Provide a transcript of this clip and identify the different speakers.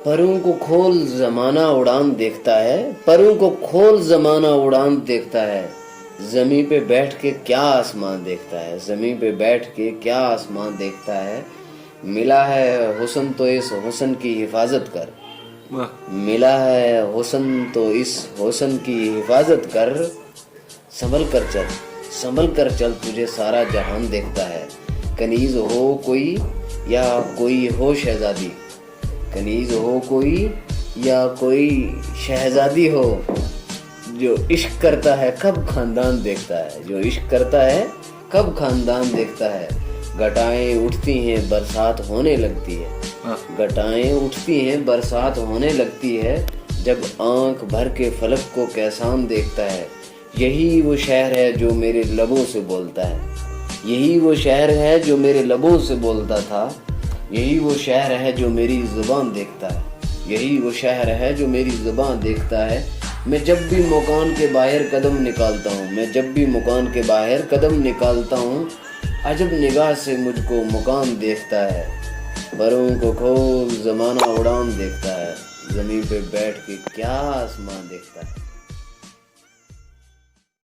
Speaker 1: پروں کو کھول زمانہ اڑان دیکھتا ہے، پروں کو کھول زمانہ اڑان دیکھتا ہے، زمیں پہ بیٹھ کے کیا آسمان دیکھتا ہے، زمیں پہ بیٹھ کے کیا آسمان دیکھتا ہے، ملا ہے حسن تو اس حسن کی حفاظت کر، ملا ہے حسن تو اس حسن کی حفاظت کر، سنبھل کر چل، سنبھل کر چل، تجھے سارا جہان دیکھتا ہے، کنیز ہو کوئی یا کوئی ہو شہزادی، کنیز ہو کوئی یا کوئی شہزادی ہو، جو عشق کرتا ہے کب خاندان دیکھتا ہے، جو عشق کرتا ہے کب خاندان دیکھتا ہے، گھٹائیں اٹھتی ہیں برسات ہونے لگتی ہے، گھٹائیں اٹھتی ہیں برسات ہونے لگتی ہے، جب آنکھ بھر کے فلک کو کیسان دیکھتا ہے، یہی وہ شہر ہے جو میرے لبوں سے بولتا ہے، یہی وہ شہر ہے جو میرے لبوں سے بولتا تھا، یہی وہ شہر ہے جو میری زبان دیکھتا ہے، یہی وہ شہر ہے جو میری زبان دیکھتا ہے، میں جب بھی مکان کے باہر قدم نکالتا ہوں، میں جب بھی مکان کے باہر قدم نکالتا ہوں، عجب نگاہ سے مجھ کو مکان دیکھتا ہے، پروں کو کھول زمانہ اڑان دیکھتا ہے، زمین پہ بیٹھ کے کیا آسمان دیکھتا ہے۔